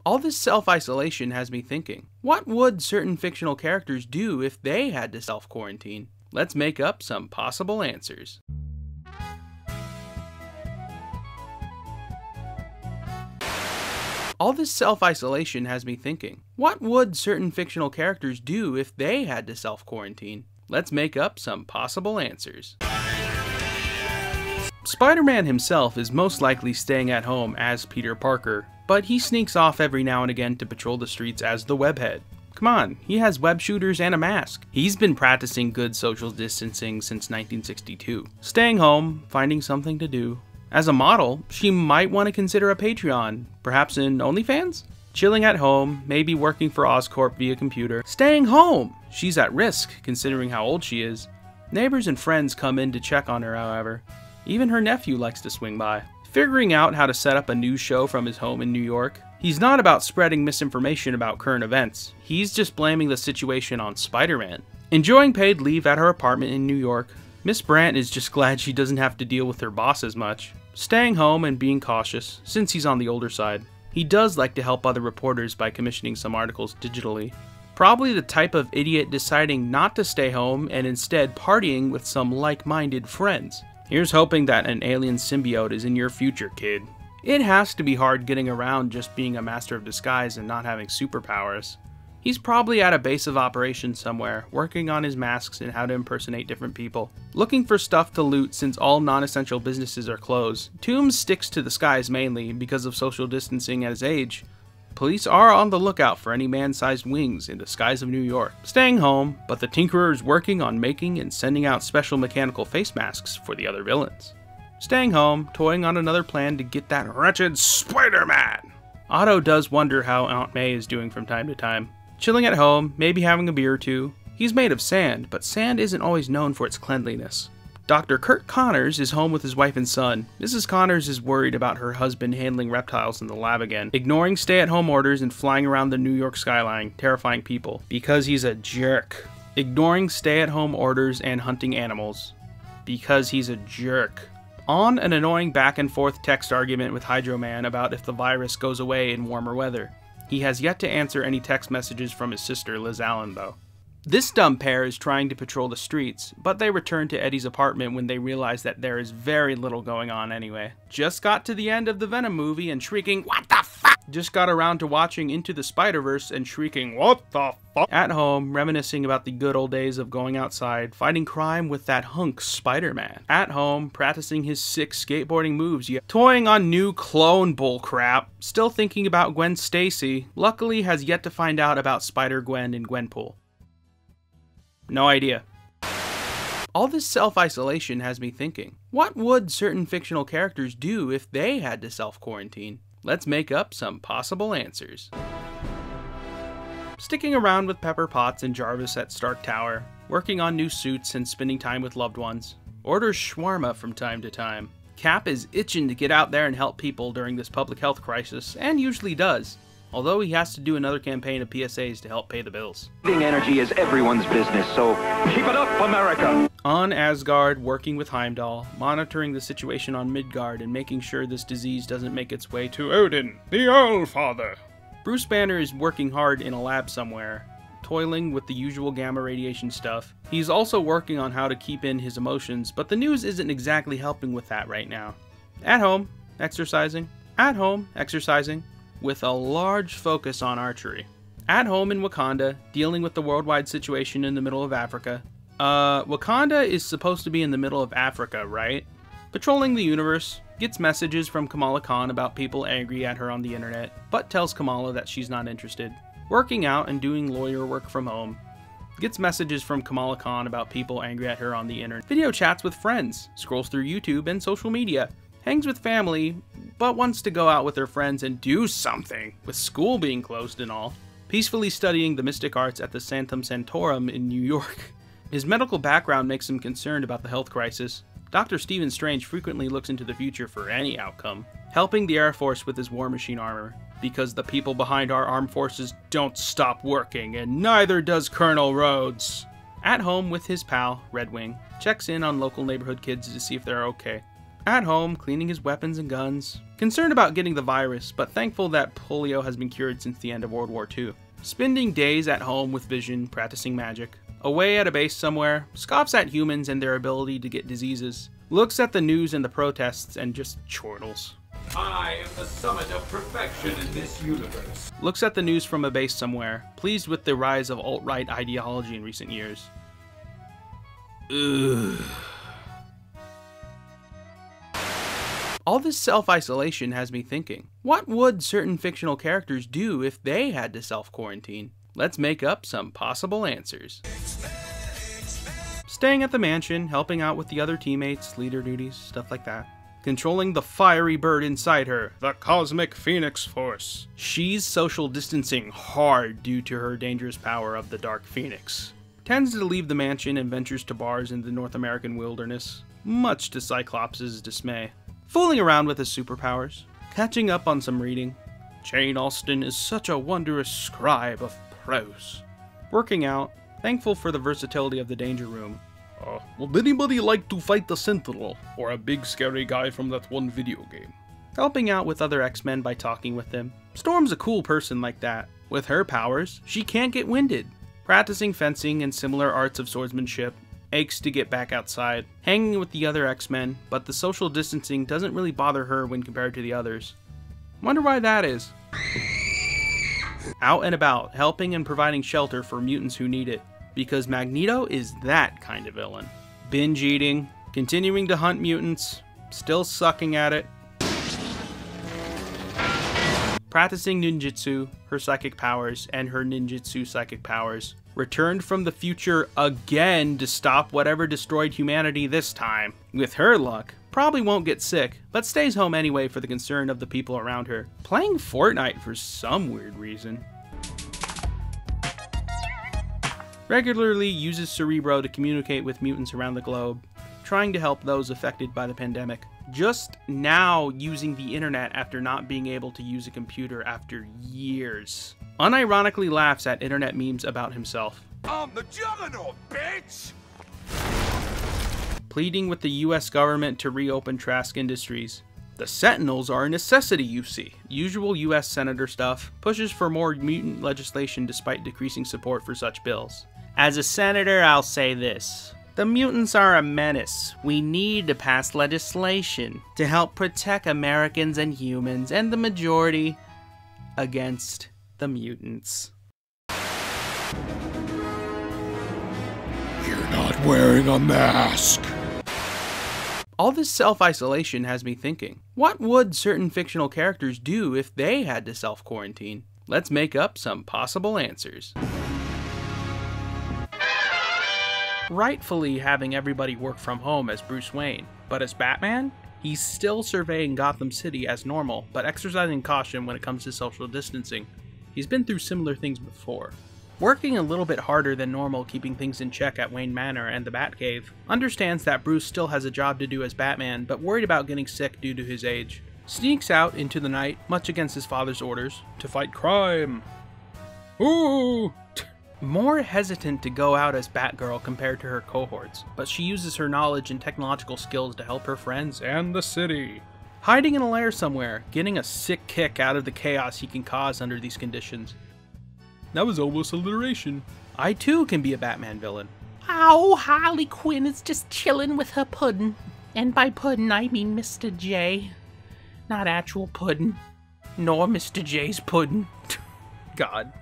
All this self-isolation has me thinking, what would certain fictional characters do if they had to self-quarantine? Let's make up some possible answers. All this self-isolation has me thinking, what would certain fictional characters do if they had to self-quarantine? Let's make up some possible answers. Spider-Man himself is most likely staying at home as Peter Parker, but he sneaks off every now and again to patrol the streets as the Webhead. Come on, he has web shooters and a mask. He's been practicing good social distancing since 1962. Staying home, finding something to do. As a model, she might want to consider a Patreon, perhaps in OnlyFans? Chilling at home, maybe working for Oscorp via computer. Staying home! She's at risk, considering how old she is. Neighbors and friends come in to check on her, however. Even her nephew likes to swing by. Figuring out how to set up a news show from his home in New York. He's not about spreading misinformation about current events. He's just blaming the situation on Spider-Man. Enjoying paid leave at her apartment in New York. Miss Brandt is just glad she doesn't have to deal with her boss as much. Staying home and being cautious, since he's on the older side. He does like to help other reporters by commissioning some articles digitally. Probably the type of idiot deciding not to stay home and instead partying with some like-minded friends. Here's hoping that an alien symbiote is in your future, kid. It has to be hard getting around just being a master of disguise and not having superpowers. He's probably at a base of operations somewhere, working on his masks and how to impersonate different people. Looking for stuff to loot since all non-essential businesses are closed. Toombs sticks to the skies mainly because of social distancing at his age. Police are on the lookout for any man-sized wings in the skies of New York. Staying home, but the Tinkerer is working on making and sending out special mechanical face masks for the other villains. Staying home, toying on another plan to get that wretched Spider-Man! Otto does wonder how Aunt May is doing from time to time. Chilling at home, maybe having a beer or two. He's made of sand, but sand isn't always known for its cleanliness. Dr. Kurt Connors is home with his wife and son. Mrs. Connors is worried about her husband handling reptiles in the lab again, ignoring stay-at-home orders and flying around the New York skyline, terrifying people, because he's a jerk. Ignoring stay-at-home orders and hunting animals, because he's a jerk. On an annoying back-and-forth text argument with Hydro Man about if the virus goes away in warmer weather. He has yet to answer any text messages from his sister, Liz Allen, though. This dumb pair is trying to patrol the streets, but they return to Eddie's apartment when they realize that there is very little going on anyway. Just got to the end of the Venom movie and shrieking, "What the fuck?" Just got around to watching Into the Spider-Verse and shrieking, "What the fuck?" At home, reminiscing about the good old days of going outside, fighting crime with that hunk Spider-Man. At home, practicing his sick skateboarding moves, yet toying on new clone bullcrap, still thinking about Gwen Stacy, luckily has yet to find out about Spider-Gwen and Gwenpool. No idea. All this self-isolation has me thinking, what would certain fictional characters do if they had to self-quarantine? Let's make up some possible answers. Sticking around with Pepper Potts and Jarvis at Stark Tower, working on new suits and spending time with loved ones. Orders shawarma from time to time. Cap is itching to get out there and help people during this public health crisis, and usually does. Although he has to do another campaign of PSAs to help pay the bills. Saving energy is everyone's business, so keep it up, America! On Asgard, working with Heimdall, monitoring the situation on Midgard and making sure this disease doesn't make its way to Odin, the All-Father. Bruce Banner is working hard in a lab somewhere, toiling with the usual gamma radiation stuff. He's also working on how to keep in his emotions, but the news isn't exactly helping with that right now. At home, exercising. At home, exercising. With a large focus on archery. At home in Wakanda, dealing with the worldwide situation in the middle of Africa. Wakanda is supposed to be in the middle of Africa, right? Patrolling the universe, gets messages from Kamala Khan about people angry at her on the internet, but tells Kamala that she's not interested. Working out and doing lawyer work from home. Gets messages from Kamala Khan about people angry at her on the internet. Video chats with friends, scrolls through YouTube and social media. Hangs with family, but wants to go out with her friends and do something, with school being closed and all. Peacefully studying the mystic arts at the Sanctum Sanctorum in New York. His medical background makes him concerned about the health crisis. Dr. Stephen Strange frequently looks into the future for any outcome. Helping the Air Force with his War Machine armor, because the people behind our armed forces don't stop working, and neither does Colonel Rhodes. At home with his pal, Red Wing, checks in on local neighborhood kids to see if they're okay. At home, cleaning his weapons and guns. Concerned about getting the virus, but thankful that polio has been cured since the end of World War II. Spending days at home with Vision, practicing magic. Away at a base somewhere, scoffs at humans and their ability to get diseases. Looks at the news and the protests and just chortles. I am the summit of perfection in this universe. Looks at the news from a base somewhere, pleased with the rise of alt-right ideology in recent years. Ugh. All this self-isolation has me thinking, what would certain fictional characters do if they had to self-quarantine? Let's make up some possible answers. Staying at the mansion, helping out with the other teammates, leader duties, stuff like that. Controlling the fiery bird inside her, the Cosmic Phoenix Force. She's social distancing hard due to her dangerous power of the Dark Phoenix. Tends to leave the mansion and ventures to bars in the North American wilderness, much to Cyclops' dismay. Fooling around with his superpowers, catching up on some reading. Jane Austen is such a wondrous scribe of prose. Working out, thankful for the versatility of the Danger Room. Would anybody like to fight the Sentinel, or a big scary guy from that one video game? Helping out with other X-Men by talking with them. Storm's a cool person like that. With her powers, she can't get winded. Practicing fencing and similar arts of swordsmanship. Aches to get back outside. Hanging with the other X-Men, but the social distancing doesn't really bother her when compared to the others. Wonder why that is. Out and about, helping and providing shelter for mutants who need it. Because Magneto is that kind of villain. Binge eating, continuing to hunt mutants, still sucking at it. Practicing ninjutsu, her psychic powers, and her ninjutsu psychic powers. Returned from the future again to stop whatever destroyed humanity this time. With her luck, probably won't get sick, but stays home anyway for the concern of the people around her. Playing Fortnite for some weird reason. Regularly uses Cerebro to communicate with mutants around the globe, trying to help those affected by the pandemic. Just now using the internet after not being able to use a computer after years. Unironically laughs at internet memes about himself. I'm the Juggernaut, bitch! Pleading with the US government to reopen Trask Industries. The Sentinels are a necessity, you see. Usual US Senator stuff. Pushes for more mutant legislation despite decreasing support for such bills. As a senator, I'll say this. The mutants are a menace. We need to pass legislation to help protect Americans and humans and the majority against the mutants. You're not wearing a mask. All this self-isolation has me thinking, what would certain fictional characters do if they had to self-quarantine? Let's make up some possible answers. Rightfully having everybody work from home as Bruce Wayne, but as Batman, he's still surveying Gotham City as normal, but exercising caution when it comes to social distancing. He's been through similar things before. Working a little bit harder than normal keeping things in check at Wayne Manor and the Batcave, understands that Bruce still has a job to do as Batman, but worried about getting sick due to his age. Sneaks out into the night, much against his father's orders, to fight crime. Ooh! More hesitant to go out as Batgirl compared to her cohorts, but she uses her knowledge and technological skills to help her friends and the city. Hiding in a lair somewhere, getting a sick kick out of the chaos he can cause under these conditions. That was almost alliteration. I too can be a Batman villain. Oh, Harley Quinn is just chillin' with her puddin'. And by puddin' I mean Mr. J. Not actual puddin'. Nor Mr. J's puddin'. God.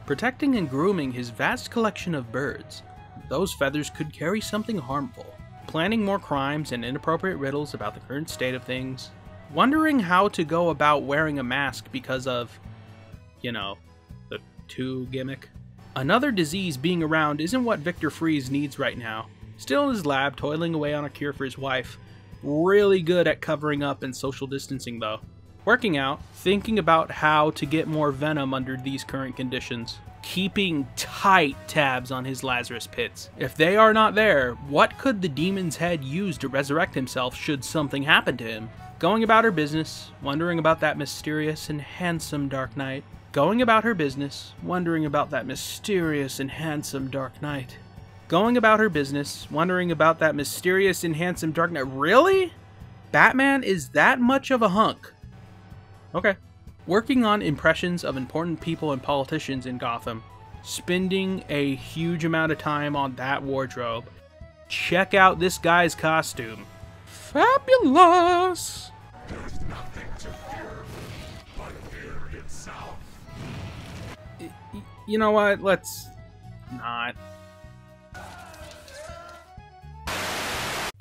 Protecting and grooming his vast collection of birds. Those feathers could carry something harmful. Planning more crimes and inappropriate riddles about the current state of things. Wondering how to go about wearing a mask because of, you know, the 2 gimmick. Another disease being around isn't what Victor Freeze needs right now. Still in his lab, toiling away on a cure for his wife. Really good at covering up and social distancing though. Working out, thinking about how to get more venom under these current conditions. Keeping tight tabs on his Lazarus pits. If they are not there, what could the demon's head use to resurrect himself should something happen to him? Going about her business, wondering about that mysterious and handsome Dark Knight. Going about her business, wondering about that mysterious and handsome Dark Knight. Going about her business, wondering about that mysterious and handsome Dark Knight. Really? Batman is that much of a hunk. Okay. Working on impressions of important people and politicians in Gotham. Spending a huge amount of time on that wardrobe. Check out this guy's costume. Fabulous! There's nothing to fear but fear itself. You know what? Let's not.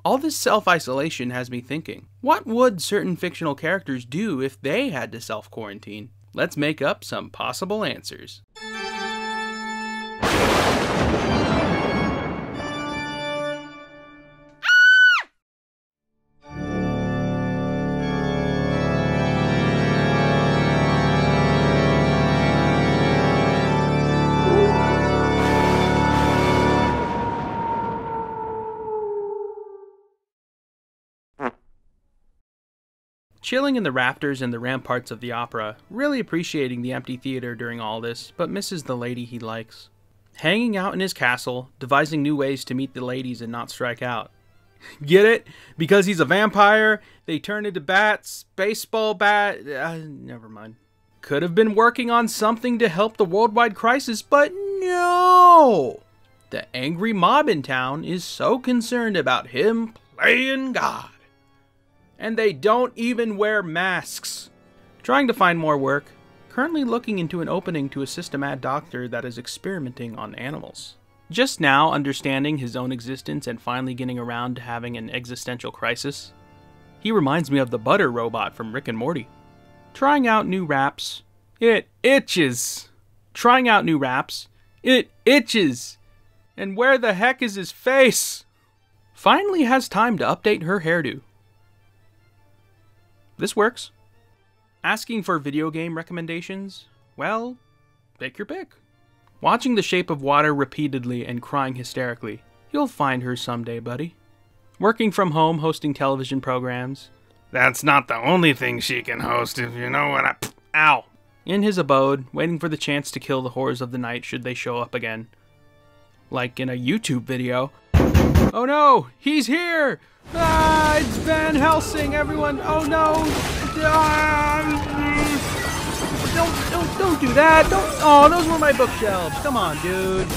All this self-isolation has me thinking, what would certain fictional characters do if they had to self-quarantine? Let's make up some possible answers. Chilling in the rafters and the ramparts of the opera, really appreciating the empty theater during all this, but misses the lady he likes. Hanging out in his castle, devising new ways to meet the ladies and not strike out. Get it? Because he's a vampire, they turn into bats, baseball bat... never mind. Could have been working on something to help the worldwide crisis, but no! The angry mob in town is so concerned about him playing God. And they don't even wear masks. Trying to find more work, currently looking into an opening to assist a mad doctor that is experimenting on animals. Just now understanding his own existence and finally getting around to having an existential crisis. He reminds me of the butter robot from Rick and Morty. Trying out new raps. It itches. Trying out new raps. It itches. And where the heck is his face? Finally has time to update her hairdo. This works. Asking for video game recommendations? Well, pick your pick. Watching The Shape of Water repeatedly and crying hysterically. You'll find her someday, buddy. Working from home, hosting television programs. That's not the only thing she can host, if you know what I... Ow! In his abode, waiting for the chance to kill the horrors of the night should they show up again. Like in a YouTube video. Oh no! He's here! Ah, it's Van Helsing, everyone! Oh no! Ah, don't do that! Don't! Oh, those were my bookshelves! Come on, dude!